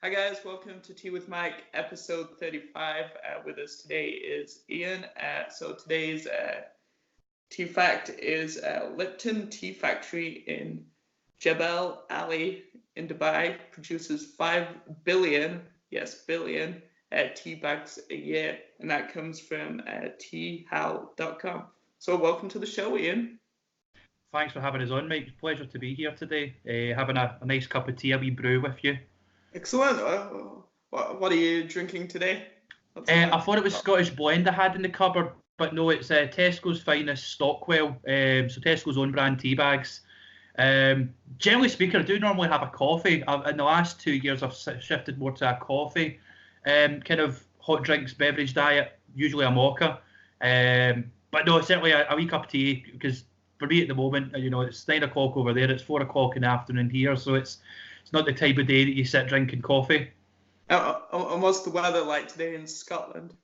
Hi guys, welcome to Tea with Mike, episode 35. With us today is Ian. So today's tea fact is Lipton Tea Factory in Jebel Ali in Dubai produces 5 billion, yes, billion, tea bags a year, and that comes from teahal.com. So welcome to the show, Ian. Thanks for having us on, Mike. Pleasure to be here today, having a nice cup of tea, a wee brew with you. Excellent. What are you drinking today? I thought it was Scottish Blend I had in the cupboard, but no, it's Tesco's Finest Stockwell, so Tesco's own brand tea bags. Generally speaking, I do normally have a coffee. In the last 2 years, I've shifted more to a coffee kind of hot drinks beverage diet, usually a mocha. But no, certainly a wee cup of tea, because for me at the moment, it's 9 o'clock over there, it's 4 o'clock in the afternoon here, so it's not the type of day that you sit drinking coffee. And what's the weather like today in Scotland?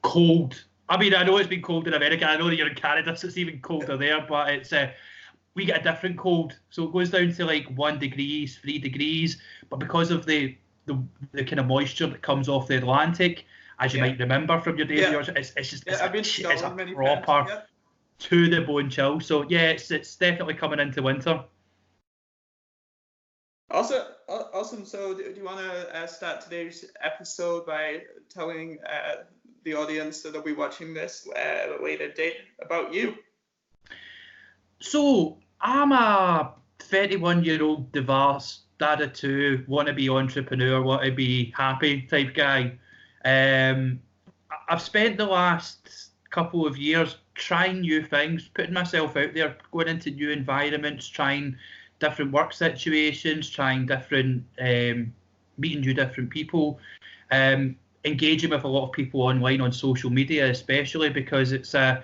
Cold. I mean, I know it's been cold in America. I know that you're in Canada, so it's even colder there. But it's we get a different cold, so it goes down to like 1 degree, 3 degrees. But because of the kind of moisture that comes off the Atlantic, as you might remember from your days, it's just it's a proper to the bone chill. So yeah, it's definitely coming into winter. Awesome. So do you want to start today's episode by telling the audience that will be watching this at a later date about you? So I'm a 31-year-old divorced, dad of 2, wannabe entrepreneur, want to be happy type guy. I've spent the last couple of years trying new things, putting myself out there, going into new environments, trying different work situations, trying different, meeting new different people, engaging with a lot of people online on social media, especially because it's a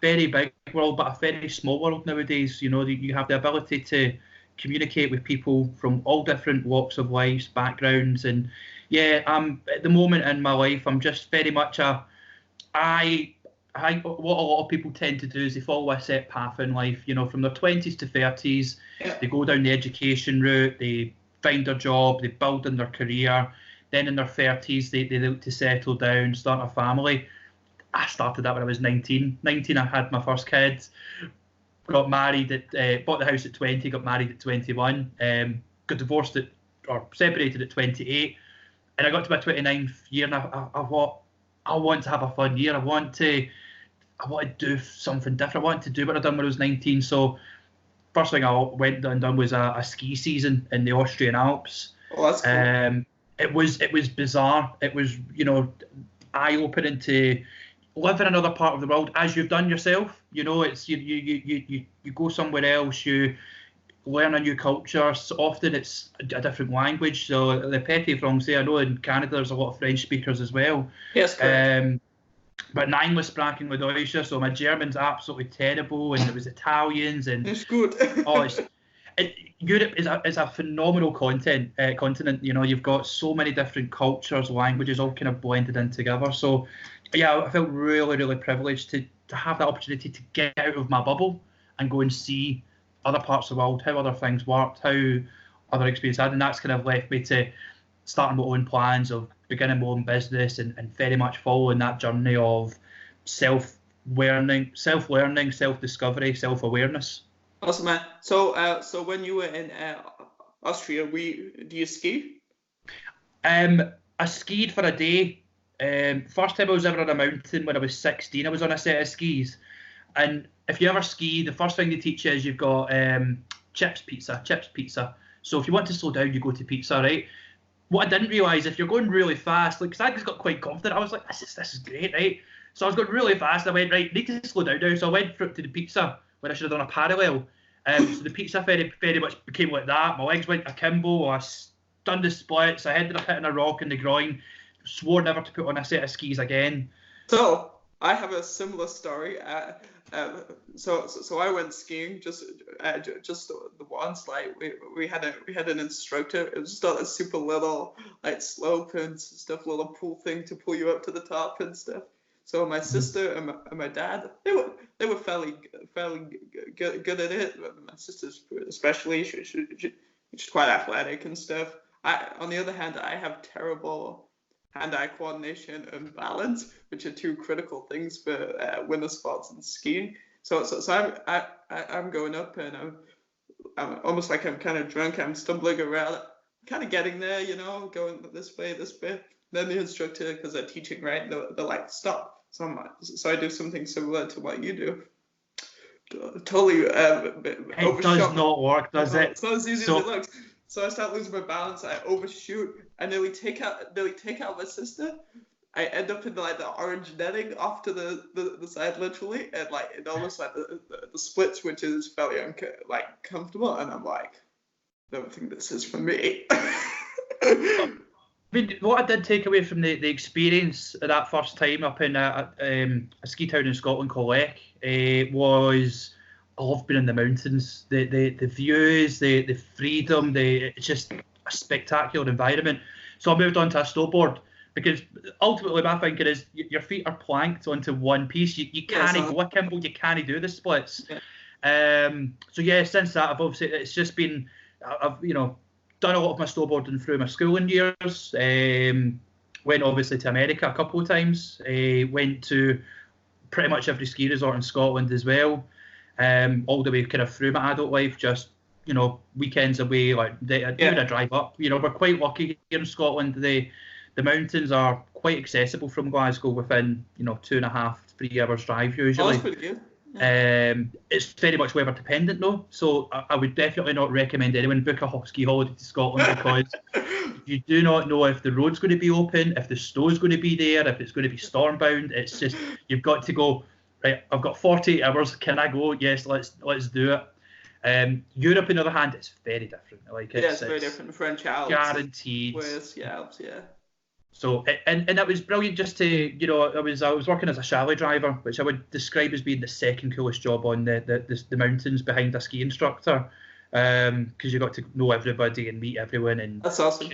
very big world, but a very small world nowadays. You have the ability to communicate with people from all different walks of life, backgrounds, and at the moment in my life, I'm just very much what a lot of people tend to do is they follow a set path in life, from their 20s to 30s, they go down the education route, they find a job, they build in their career, then in their 30s, they look to settle down, start a family. I started that when I was 19. I had my first kids, got married, bought the house at 20, got married at 21, got divorced or separated at 28, and I got to my 29th year, and I thought, I want to have a fun year. I want to do something different. I wanted to do what I'd done when I was 19. So first thing I went and done was a ski season in the Austrian Alps. Oh, that's cool. It was bizarre. It was, eye-opening to live in another part of the world, as you've done yourself. It's you go somewhere else, you learn a new culture. So often it's a different language. So the petty français, I know in Canada there's a lot of French speakers as well. Yes, correct. But nein was sprachen with Deutsche, so my German's absolutely terrible, and there was Italians, and it's good. Europe is a phenomenal continent. You've got so many different cultures, languages, all kind of blended in together. So yeah, I felt really, really privileged to have that opportunity to get out of my bubble and go and see other parts of the world, how other things worked, how other experiences had, and that's kind of left me to starting my own plans of beginning my own business and very much following that journey of self-learning, self-discovery, self-awareness. Awesome, man. So when you were in Austria, do you ski? I skied for a day. First time I was ever on a mountain when I was 16, I was on a set of skis. And if you ever ski, the first thing they teach you is you've got chips pizza. So if you want to slow down, you go to pizza, right? What I didn't realise, if you're going really fast, because I just got quite confident, I was like, this is great, right? So I was going really fast. I went, right, need to slow down now. So I went to the pizza when I should have done a parallel. So the pizza very, very much became like that. My legs went akimbo. I done the splits. I ended up hitting a rock in the groin. Swore never to put on a set of skis again. So I have a similar story. So I went skiing just the once. Like we had an instructor. It was just a super little like slope and stuff, little pool thing to pull you up to the top and stuff. So my sister and my dad, they were fairly good at it. My sister especially, she's quite athletic and stuff. On the other hand, I have terrible hand-eye coordination and balance, which are two critical things for winter sports and skiing. So I'm going up, and I'm almost like I'm kind of drunk. I'm stumbling around, kind of getting there, going this way. Then the instructor, because they're teaching, right, they're like, stop. So I do something similar to what you do. Totally it does not work, does it? It's not as easy as it looks. So I start losing my balance. I overshoot. I nearly take out my sister. I end up in like the orange netting off to the side, literally, and like it almost like the splits, which is fairly comfortable. And I'm like, I don't think this is for me. I mean, what I did take away from the experience of that first time up in a ski town in Scotland called Lech was I love being in the mountains. The views, the freedom, it's just a spectacular environment. So I moved on to a snowboard because ultimately my thinking is your feet are planked onto one piece. You can't go akimbo, you can't do the splits. Yeah. So yeah, since that I've obviously it's just been I've done a lot of my snowboarding through my schooling years. Went obviously to America a couple of times. Went to pretty much every ski resort in Scotland as well. All the way kind of through my adult life, just weekends away, like doing a drive up. We're quite lucky here in Scotland. The mountains are quite accessible from Glasgow within 2.5 to 3 hours drive usually. Oh, that's pretty good. Yeah. It's very much weather dependent though, so I would definitely not recommend anyone book a ski holiday to Scotland because you do not know if the road's going to be open, if the snow's going to be there, if it's going to be storm bound. It's just you've got to go. Right, I've got 48 hours. Can I go? Yes, let's do it. Europe, on the other hand, it's very different. It's very different. French Alps, guaranteed. Alps, yeah. So and that was brilliant. Just to I was working as a chalet driver, which I would describe as being the second coolest job on the mountains behind a ski instructor, because you got to know everybody and meet everyone. And that's awesome.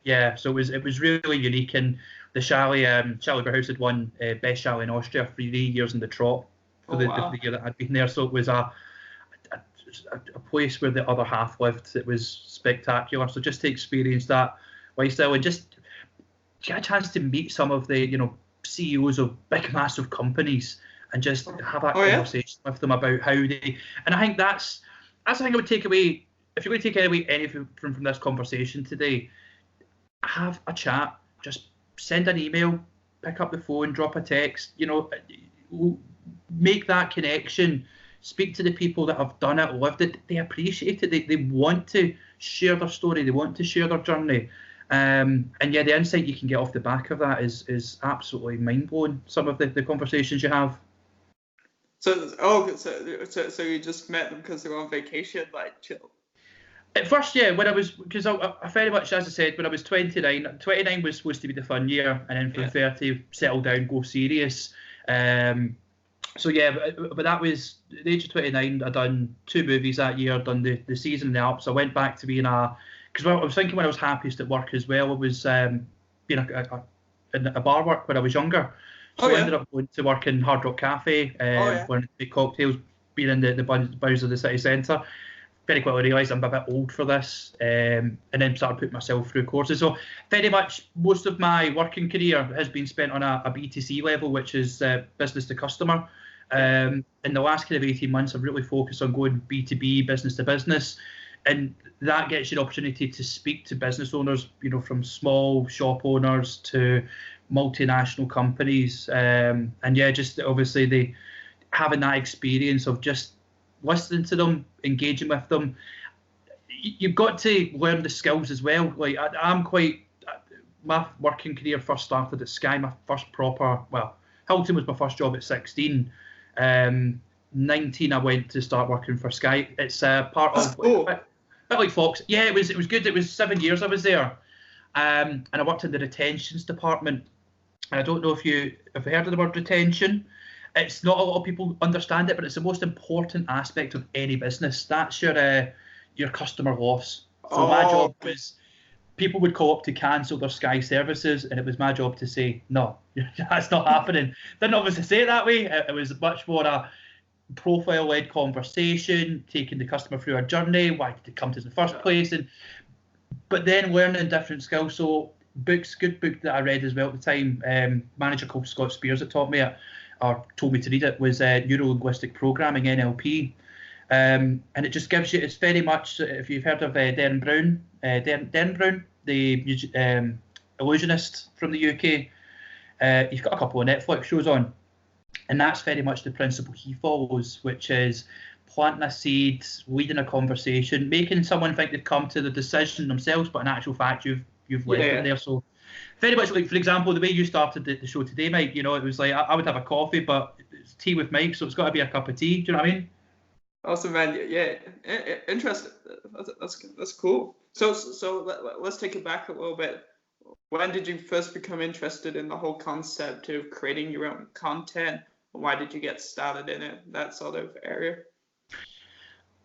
Yeah. So it was really unique. And the chalet house had won best chalet in Austria for 3 years in the trot for the year that I'd been there. So it was a place where the other half lived. It was spectacular. So just to experience that lifestyle and just get a chance to meet some of the CEOs of big massive companies and just have that conversation with them about how they. And I think that's the thing I would take away. If you're going to take away anything from this conversation today, have a chat. Just send an email, pick up the phone, drop a text. Make that connection. Speak to the people that have done it, lived it. They appreciate it. They want to share their story. They want to share their journey. And yeah, the insight you can get off the back of that is absolutely mind blowing. Some of the conversations you have. So you just met them because they were on vacation, like chill. At first, yeah, because I very much, as I said, when I was 29 was supposed to be the fun year, and then from 30, settle down, go serious. So yeah, but that was the age of 29. I'd done 2 movies that year, done the season in the Alps. I went back to being because I was thinking when I was happiest at work as well, I was being in a bar work when I was younger. So I ended up going to work in Hard Rock Cafe, learning to make cocktails, being in the bars of the city centre. Very quickly realised I'm a bit old for this, and then started putting myself through courses. So very much most of my working career has been spent on a B2C level, which is business to customer. In the last kind of 18 months, I've really focused on going B2B, business to business. And that gets you the opportunity to speak to business owners, from small shop owners to multinational companies. And yeah, just obviously having that experience of just listening to them, engaging with them. You've got to learn the skills as well. Like my working career first started at Sky. My first Hilton was my first job at 16. 19, I went to start working for Sky. It's part of a bit like Fox. Yeah, it was good. It was 7 years I was there, and I worked in the retentions department. And I don't know if you have heard of the word retention. It's not a lot of people understand it, but it's the most important aspect of any business. That's your customer loss. So my job was, people would call up to cancel their Sky services, and it was my job to say, no, that's not happening. Didn't obviously say it that way. It was much more a profile-led conversation, taking the customer through a journey, why did they come to us in the first place, and but then learning different skills. So good book that I read as well at the time, manager called Scott Spears that taught me it, or told me to read it, was Neuro-Linguistic Programming, NLP. And it just gives you, it's very much, if you've heard of Darren Brown, the illusionist from the UK, he's got a couple of Netflix shows on, and that's very much the principle he follows, which is planting a seed, leading a conversation, making someone think they've come to the decision themselves, but in actual fact you've led them there. So very much like, for example, the way you started the show today, Mike, you know, it was like I would have a coffee, but it's tea with Mike, so it's got to be a cup of tea. Do you know what I mean? Awesome, man. Yeah, interesting. That's cool. So let's take it back a little bit. When did you first become interested in the whole concept of creating your own content? Why did you get started in it? That sort of area.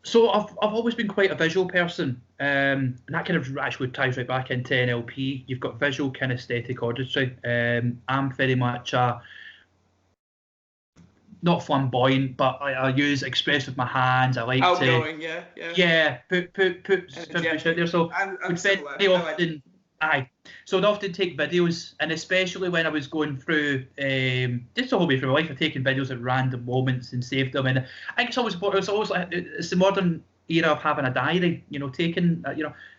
So I've always been quite a visual person, and that kind of actually ties right back into NLP. You've got visual, kinesthetic, auditory. I'm very much not flamboyant, but I use express with my hands. I like outgoing, put out there. So I'm very often. So I'd often take videos, and especially when I was going through just the whole way through my life, I've taken videos at random moments and saved them. And I think it's always like it's the modern era of having a diary. You know, taking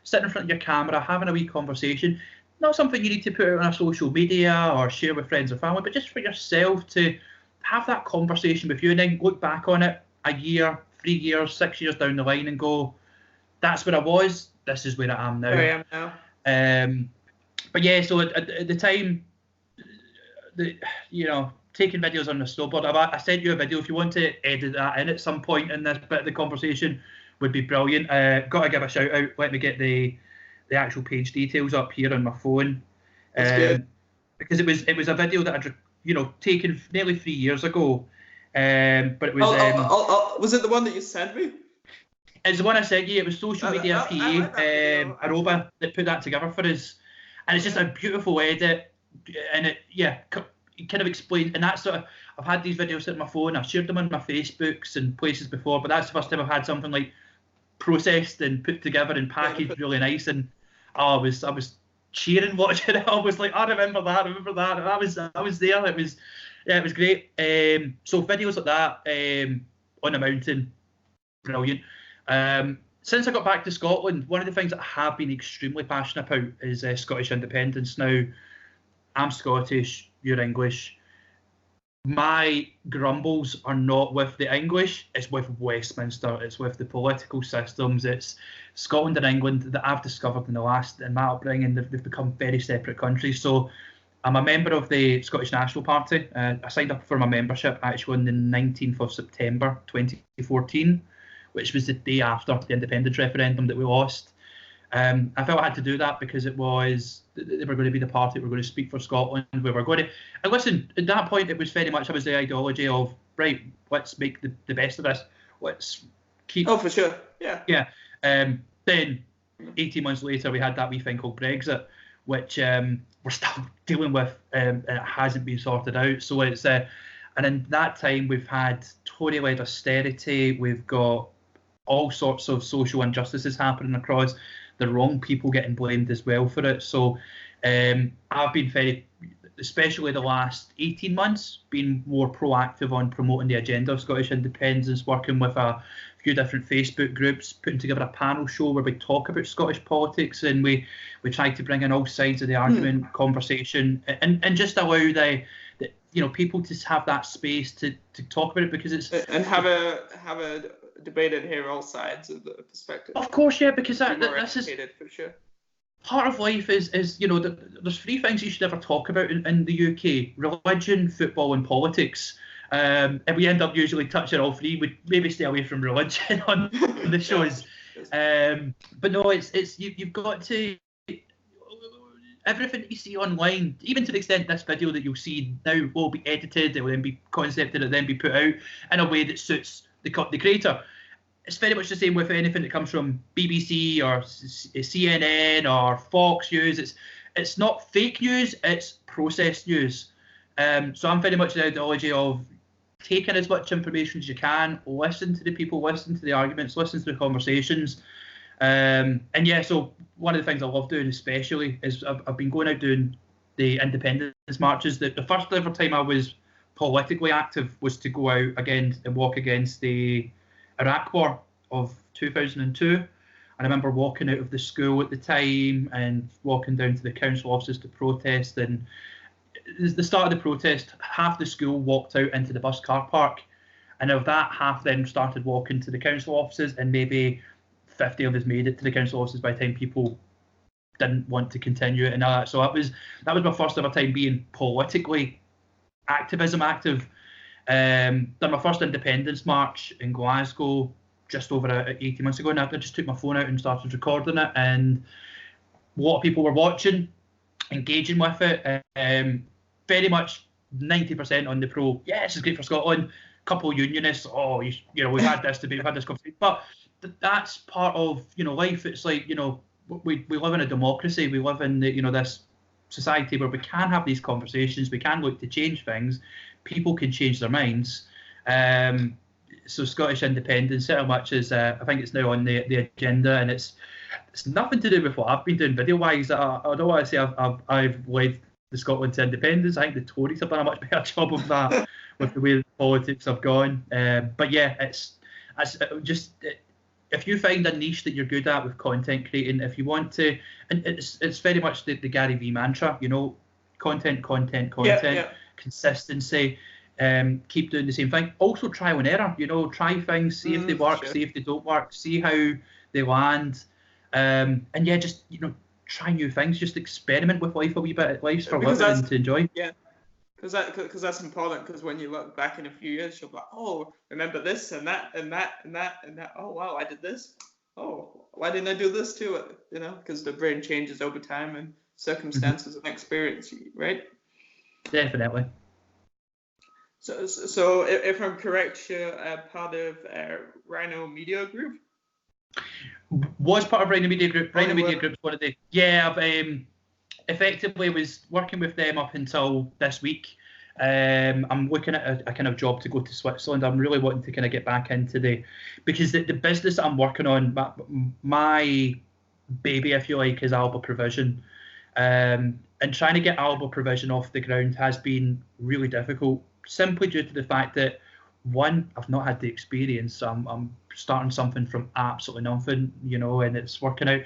sitting in front of your camera, having a wee conversation. Not something you need to put out on a social media or share with friends or family, but just for yourself to have that conversation with you, and then look back on it a year, 3 years, 6 years down the line, and go, "That's where I was. This is where I am now." Where I am now. But yeah, so at the time, taking videos on the snowboard, I sent you a video. If you want to edit that in at some point in this bit of the conversation, would be brilliant. Got to give a shout out. Let me get the actual page details up here on my phone. That's good. Because it was a video that I'd taken nearly 3 years ago. But it was. Was it the one that you sent me? It's the one I sent you. It was Social Media PA, Aroba, that put that together for us. And it's just a beautiful edit, and it kind of explains. And that's sort of, I've had these videos on my phone. I've shared them on my Facebooks and places before, but that's the first time I've had something like processed and put together and packaged really nice. And I was cheering watching it. I was like, I remember that. I was there. It was great. So videos like that on a mountain, brilliant. Since I got back to Scotland, one of the things that I have been extremely passionate about is Scottish independence. Now, I'm Scottish, you're English. My grumbles are not with the English, it's with Westminster, it's with the political systems, it's Scotland and England that I've discovered in my upbringing, they've become very separate countries. So I'm a member of the Scottish National Party. I signed up for my membership actually on the 19th of September 2014. Which was the day after the independence referendum that we lost. I felt I had to do that because they were going to be the party that were going to speak for Scotland. We were going to, and listen, at that point it was very much, I was the ideology of, right, let's make the best of this. Let's keep. Oh, for sure, yeah. Yeah. Then 18 months later we had that wee thing called Brexit, which we're still dealing with, and it hasn't been sorted out. So it's and in that time we've had Tory-led austerity, we've got all sorts of social injustices happening across, the wrong people getting blamed as well for it. So I've been very, especially the last 18 months, been more proactive on promoting the agenda of Scottish independence, working with a few different Facebook groups, putting together a panel show where we talk about Scottish politics, and we try to bring in all sides of the argument, conversation, and just allow the people to have that space to talk about it, because it's and have a debate and hear all sides of the perspective. Of course, yeah, because this is for sure. Part of life is there's three things you should ever talk about in the UK: religion, football, and politics. And we end up usually touching all three. We maybe stay away from religion on the shows. But no, it's you've got to. Everything you see online, even to the extent this video that you'll see now will be edited, it will then be concepted, it will then be put out in a way that suits the creator. It's very much the same with anything that comes from BBC or CNN or Fox News. It's not fake news, it's processed news. So I'm very much the ideology of taking as much information as you can, listen to the people, listen to the arguments, listen to the conversations, And yeah, so one of the things I love doing especially is I've been going out doing the independence marches. The first ever time I was politically active was to go out again and walk against the Iraq War of 2002. And I remember walking out of the school at the time and walking down to the council offices to protest. And at the start of the protest, half the school walked out into the bus car park. And of that, half then started walking to the council offices, and maybe 50 of us made it to the council offices by the time people didn't want to continue it and all that. So that was my first ever time being politically active. Done my first independence march in Glasgow just over 18 months ago, and I just took my phone out and started recording it, and a lot of people were watching, engaging with it. Very much 90% on the pro. Yeah, this is great for Scotland. Couple of unionists. Oh, you know, we've had this debate, we've had this conversation, but that's part of life. It's like we live in a democracy. We live in this society where we can have these conversations. We can look to change things. People can change their minds. So Scottish independence, so much as I think it's now on the agenda, and it's nothing to do with what I've been doing video wise. I don't want to say I've led the Scotland to independence. I think the Tories have done a much better job of that with the way the politics have gone. But yeah, it's just if you find a niche that you're good at with content creating, if you want to, and it's very much the Gary Vee mantra, content, yeah. Consistency. Keep doing the same thing. Also trial and error. Try things, see if they work, see if they don't work, see how they land. And yeah, just try new things. Just experiment with life a wee bit. Life's for living and to enjoy. Yeah, because that's important. Because when you look back in a few years, you'll be like, oh, remember this and that and that and that and that. Oh wow, I did this. Oh, why didn't I do this to it? Because the brain changes over time and circumstances and experience, right? Definitely. So if I'm correct, you're part of Rhino Media Group? Was part of Rhino Media Group. Rhino Media Group's one of the... Yeah, I've effectively was working with them up until this week. I'm looking at a kind of job to go to Switzerland. I'm really wanting to kind of get back into because the business that I'm working on, my baby, if you like, is Alba Provision. And trying to get Alba Provision off the ground has been really difficult, simply due to the fact that, one, I've not had the experience. I'm starting something from absolutely nothing, and it's working out.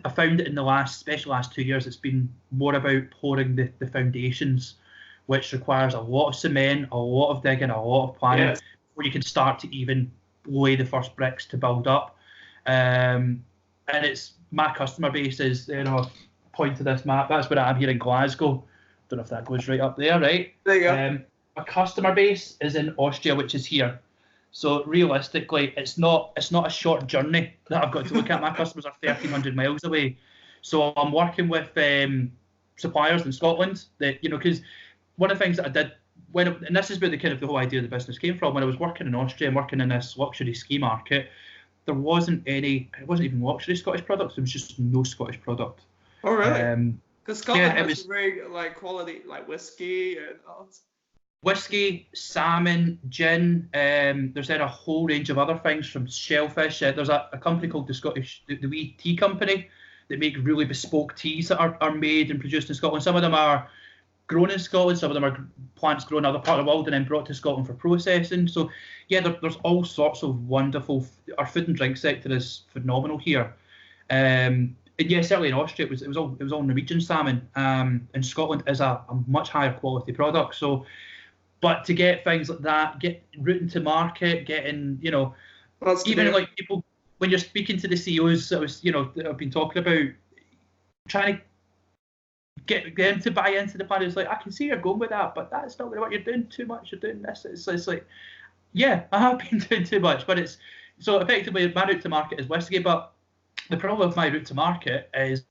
I found it in especially last 2 years, it's been more about pouring the foundations, which requires a lot of cement, a lot of digging, a lot of planning, before you can start to even lay the first bricks to build up. And it's my customer base is, point to this map. That's where I am here in Glasgow. Don't know if that goes right up there, right? There you go. My customer base is in Austria, which is here. So realistically, it's not a short journey that I've got to look at. My customers are 1,300 miles away. So I'm working with suppliers in Scotland that, because one of the things that I did and this is where the whole idea of the business came from. When I was working in Austria and working in this luxury ski market, it wasn't even luxury Scottish products. There was just no Scottish product. Oh, really? Because Scotland has very quality, like whiskey and all. Whiskey, salmon, gin. There's then a whole range of other things from shellfish. There's a company called the Wee Tea Company that make really bespoke teas that are made and produced in Scotland. Some of them are grown in Scotland. Some of them are plants grown in other part of the world and then brought to Scotland for processing. So yeah, there's all sorts of wonderful. Our food and drink sector is phenomenal here. And yeah, certainly in Austria it was all Norwegian salmon. And Scotland is a much higher quality product. So. But to get things like that, get routing to market, getting, even like people, when you're speaking to the CEOs that I've been talking about, trying to get them to buy into the plan, it's like, I can see you're going with that, but that's not what you're doing too much. You're doing this. It's like, yeah, I have been doing too much, but so effectively my route to market is whiskey, but the problem with my route to market is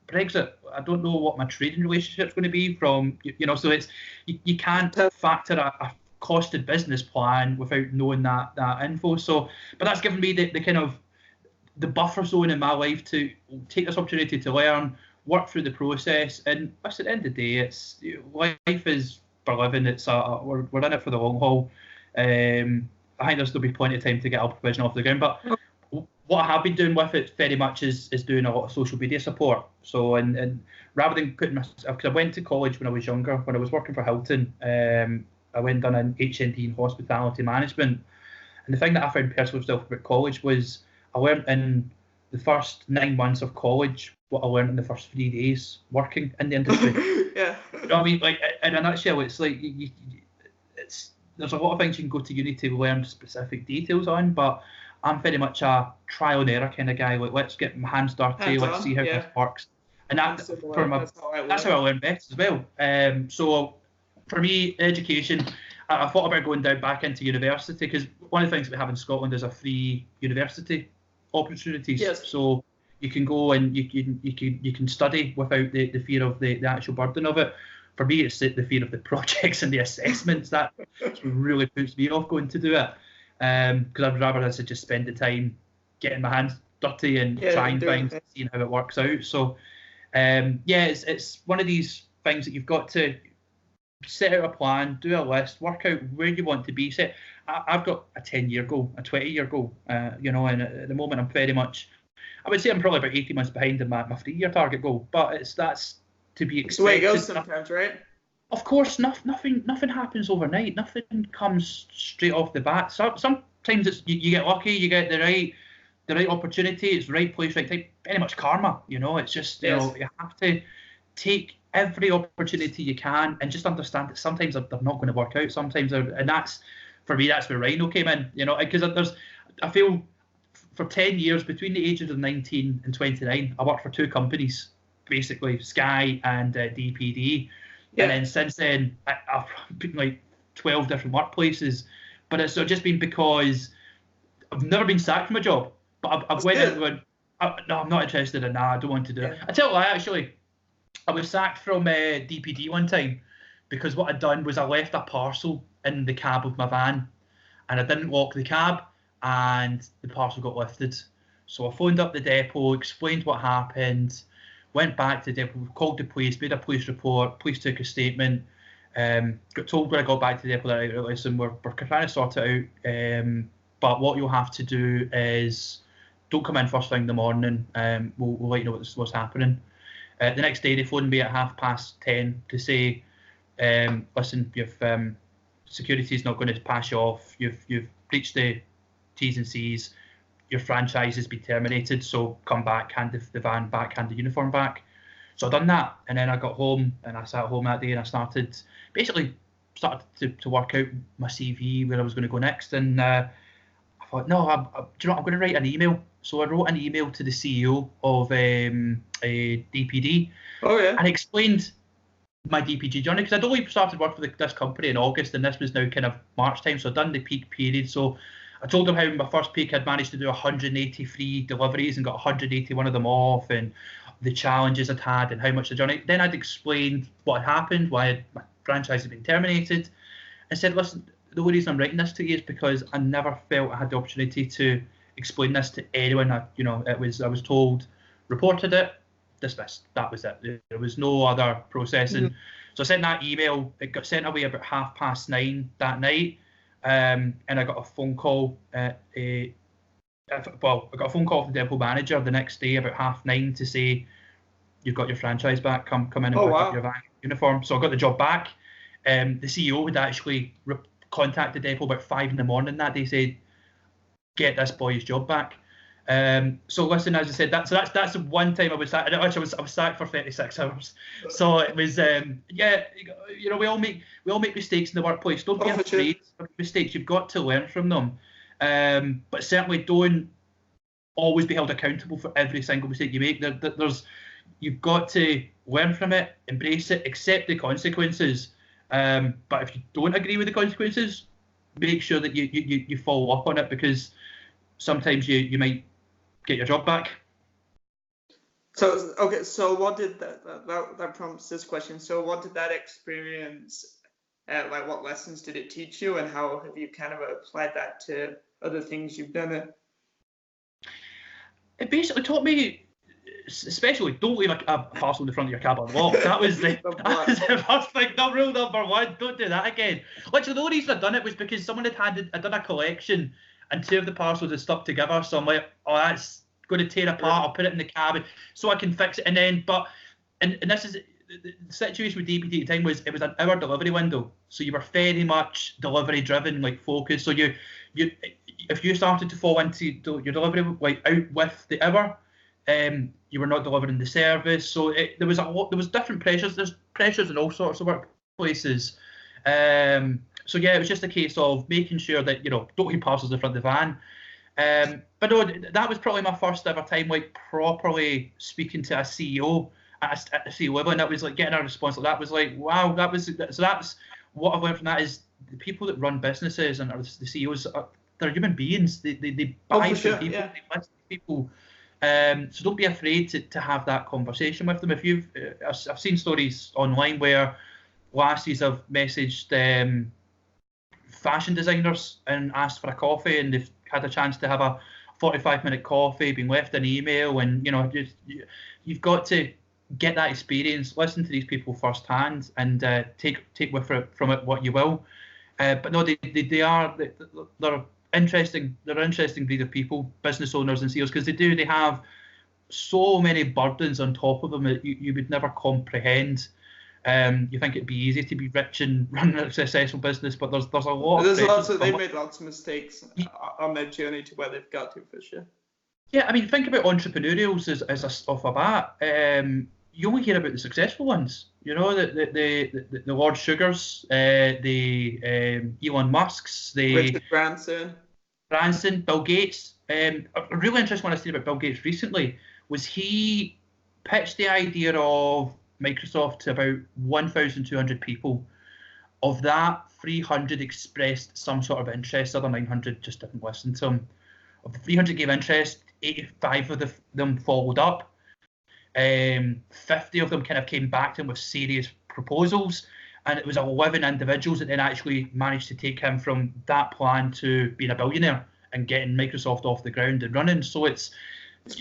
Brexit. I don't know what my trading relationship is going to be from, so it's you can't factor a costed business plan without knowing that info. So, but that's given me the kind of the buffer zone in my life to take this opportunity to learn, work through the process, and at the end of the day, it's life is for living. It's we're in it for the long haul. I think there'll be plenty of time to get Alba Provision off the ground, but what I have been doing with it very much is doing a lot of social media support. So, and rather than putting myself, because I went to college when I was younger, when I was working for Hilton, I went done an HND in hospitality management. And the thing that I found personally myself about college was I learned in the first 9 months of college what I learned in the first 3 days working in the industry. Yeah. You know what I mean? Like, in a nutshell, it's like there's a lot of things you can go to uni to learn specific details on, but I'm very much a trial and error kind of guy. Like, let's get my hands dirty, let's see how this works. And that's how I learn best as well. So for me, education, I thought about going back into university, because one of the things we have in Scotland is a free university opportunities. Yes. So you can go and you can study without the fear of the actual burden of it. For me, it's the fear of the projects and the assessments that really puts me off going to do it. Because I'd rather just spend the time getting my hands dirty and trying things and seeing how it works out. So it's one of these things that you've got to set out a plan, do a list, work out where you want to be. I've got a 10-year goal, a 20-year goal, and at the moment I'm very much, I would say I'm probably about 18 months behind in my 3-year target goal, but that's to be expected. It's the way it goes sometimes, right? Of course, nothing happens overnight. Nothing comes straight off the bat. Sometimes you get lucky, you get the right opportunity, it's the right place, right time. Very much karma, It's just you have to take every opportunity you can and just understand that sometimes they're not going to work out. Sometimes and that's for me. That's where Rhino came in, because I feel for 10 years between the ages of 19 and 29, I worked for 2 companies, basically Sky and DPD. Yeah. And then since then, I've been like 12 different workplaces. But it's just been because I've never been sacked from a job. But I've went out and went, no, I'm not interested in that. I don't want to do it. I tell you what, actually, I was sacked from DPD one time because what I'd done was I left a parcel in the cab of my van and I didn't lock the cab and the parcel got lifted. So I phoned up the depot, explained what happened, went back to the depot, called the police, made a police report, police took a statement, got told when I got back to the depot that, listen, we're trying to sort it out, but what you'll have to do is don't come in first thing in the morning, we'll let you know what's happening. The next day they phoned me at 10:30 to say, listen, security's not going to pass you off, you've breached the T's and C's, your franchise has been terminated, so come back, hand the van back, hand the uniform back. So I done that, and then I got home, and I sat home that day, and I started to work out my CV, where I was going to go next, and I thought, no, do you know what, I'm going to write an email. So I wrote an email to the CEO of DPD, and explained my DPD journey, because I'd only started working for this company in August, and this was now kind of March time, so I'd done the peak period. So I told them how in my first peak I'd managed to do 183 deliveries and got 181 of them off, and the challenges I'd had and how much the journey. Then I'd explained what had happened, why my franchise had been terminated, and said, listen, the only reason I'm writing this to you is because I never felt I had the opportunity to explain this to anyone. I was told, reported it, dismissed. That was it. There was no other processing. So I sent that email. It got sent away about 9:30 that night. And I got a phone call. I got a phone call from the depot manager the next day about 9:30 to say, "You've got your franchise back. Come in and pick up your van uniform." So I got the job back. The CEO had actually contacted the depot about 5 a.m. that day, said, "Get this boy's job back." So listen, as I said, that's the one time I was sacked. I was sacked for 36 hours. So it was we all make mistakes in the workplace. Don't be afraid of mistakes. You've got to learn from them. But certainly don't always be held accountable for every single mistake you make. You've got to learn from it, embrace it, accept the consequences. But if you don't agree with the consequences, make sure that you follow up on it, because sometimes you might get your job back. So what did that prompts this question. So what did that experience, what lessons did it teach you, and how have you kind of applied that to other things you've done? It basically taught me, especially, don't leave a parcel in the front of your cab unlocked. That was the first thing. Rule number one. Don't do that again. Literally, the only reason I'd done it was because someone had done a collection and 2 of the parcels are stuck together. So I'm like, oh, that's going to tear apart. I'll put it in the cab so I can fix it. And then, and this is the situation with DPD at the time was it was an hour delivery window. So you were very much delivery driven, like focused. So you if you started to fall into your delivery like out with the hour, you were not delivering the service. So there was different pressures. There's pressures in all sorts of workplaces. So yeah, it was just a case of making sure that don't leave parcels in front of the van. But no, that was probably my first ever time like properly speaking to a CEO at the CEO level, and that was like getting a response like that was like, wow, that's what I've learned from that is the people that run businesses and the CEOs they're human beings. They buy from people, they listen to people. So don't be afraid to have that conversation with them. If I've seen stories online where lassies have messaged fashion designers and asked for a coffee, and they've had a chance to have a 45-minute coffee, been left an email, and you've got to get that experience, listen to these people firsthand, and take from it what you will. But no, they're interesting. They're an interesting breed of people, business owners and CEOs, because they have so many burdens on top of them that you would never comprehend. You think it'd be easy to be rich and run a successful business, but there's a lot. They made lots of mistakes on their journey to where they've got to, for sure. Yeah, I mean, think about entrepreneurials as off a bat. You only hear about the successful ones. The Lord Sugars, the Elon Musks, the Richard Branson, Bill Gates. A really interesting one I seen about Bill Gates recently was he pitched the idea of Microsoft to about 1,200 people. Of that, 300 expressed some sort of interest. The other 900 just didn't listen to him. Of the 300 gave interest, 85 of them followed up. 50 of them kind of came back to him with serious proposals, and it was 11 individuals that then actually managed to take him from that plan to being a billionaire and getting Microsoft off the ground and running. So it's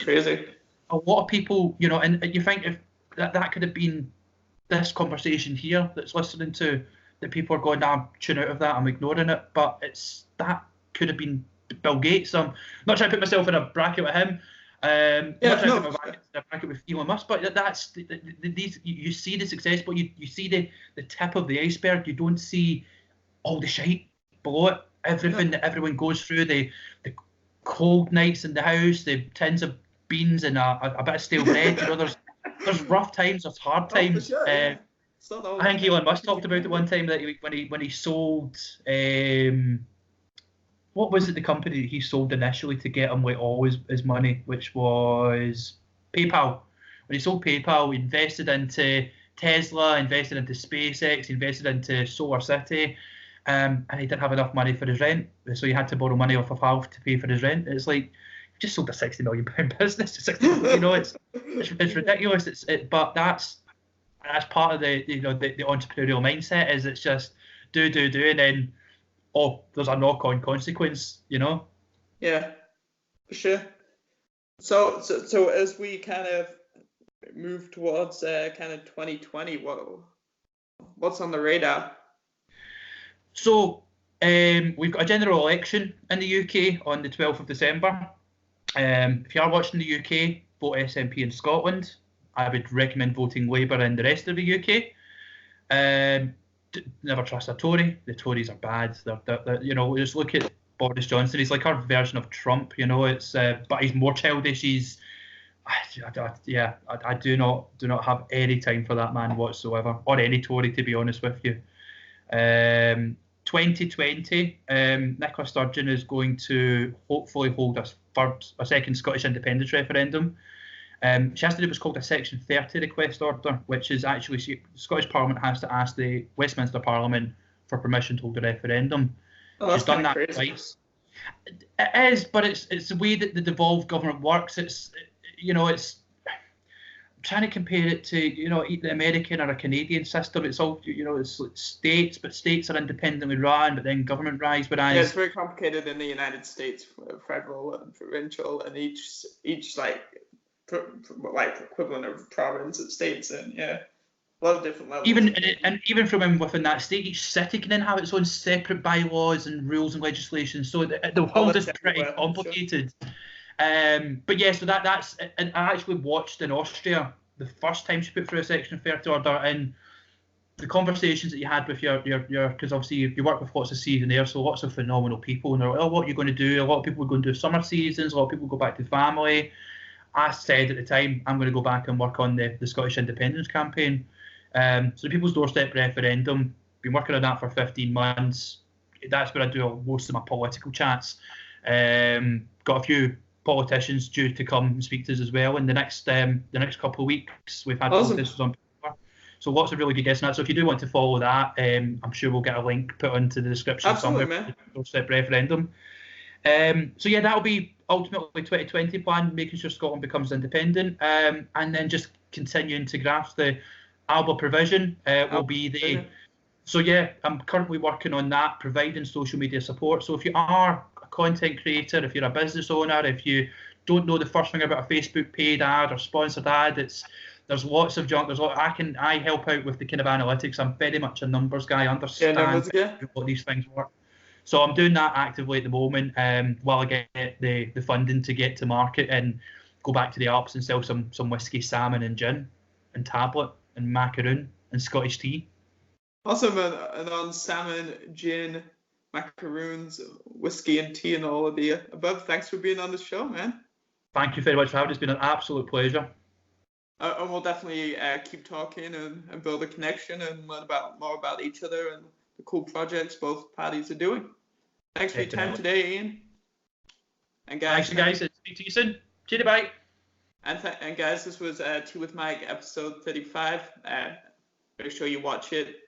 crazy. A lot of people, and you think if that could have been this conversation here that's listening to, that people are going, I'm tune out of that, I'm ignoring it, but that could have been Bill Gates. I'm not trying to put myself in a bracket with him. Not trying to put myself in a bracket with Elon Musk, but that's these. You see the success, but you see the tip of the iceberg. You don't see all the shite below it. Everything that everyone goes through, the cold nights in the house, the tins of beans and a bit of stale bread. There's rough times, there's hard times. Sure, yeah. I think Elon Musk talked about it one time that when he sold what was it, the company that he sold initially to get him like all his money, which was PayPal. When he sold PayPal, he invested into Tesla, invested into SpaceX, invested into Solar City, and he didn't have enough money for his rent, so he had to borrow money off of Valve to pay for his rent. It's like, you just sold a £60 million business. It's ridiculous. But that's part of the entrepreneurial mindset. Is it's just do, and then there's a knock-on consequence. Yeah, for sure. So as we kind of move towards kind of 2020, what's on the radar? So we've got a general election in the UK on the 12th of December. If you are watching the UK, vote SNP in Scotland. I would recommend voting Labour in the rest of the UK. Never trust a Tory. The Tories are bad. They're just look at Boris Johnson. He's like our version of Trump. But he's more childish. I do not have any time for that man whatsoever, or any Tory, to be honest with you. 2020, Nicola Sturgeon is going to hopefully hold a second Scottish independence referendum. She has to do what's called a Section 30 request order, which is actually the Scottish Parliament has to ask the Westminster Parliament for permission to hold a referendum. She's done that twice. It is, but it's the way that the devolved government works. It's trying to compare it to the American or a Canadian system. It's all it's states, but states are independently run, but then government rise. Whereas it's very complicated in the United States, federal and provincial, and each like equivalent of province and states, and A lot of different levels. Even from within that state, each city can then have its own separate bylaws and rules and legislation. So the world is pretty complicated. Sure. But yeah, so that's. And I actually watched in Austria the first time she put through a Section 30 order, and the conversations that you had with your because obviously you work with lots of season there, so lots of phenomenal people, and they're like, oh, what are you going to do? A lot of people are going to do summer seasons. A lot of people go back to family. I said at the time, I'm going to go back and work on the Scottish Independence Campaign. So the People's Doorstep referendum, been working on that for 15 months. That's where I do most of my political chats. Got a few politicians due to come and speak to us as well in the next couple of weeks. We've had politicians on paper. So lots of really good guests on that. So if you do want to follow that, I'm sure we'll get a link put into the description somewhere for the Doorstep referendum. So yeah, that'll be ultimately 2020 plan, making sure Scotland becomes independent, and then just continuing to graft the ALBA provision will be the. So yeah, I'm currently working on that, providing social media support. So if you are a content creator, if you're a business owner, if you don't know the first thing about a Facebook paid ad or sponsored ad, there's lots of junk. I help out with the kind of analytics. I'm very much a numbers guy. I understand what these things work. So I'm doing that actively at the moment while I get the funding to get to market and go back to the Alps and sell some whiskey, salmon and gin and tablet and macaroon and Scottish tea. Awesome. And on salmon, gin, macaroons, whiskey and tea and all of the above, thanks for being on the show, man. Thank you very much for having me. It's been an absolute pleasure. And we'll definitely keep talking and build a connection and learn more about each other and the cool projects both parties are doing. Thanks for your time today, Iain. And guys, speak to you soon. Cheers, bye. And guys, this was Tea with Mike, episode 35. Make sure you watch it.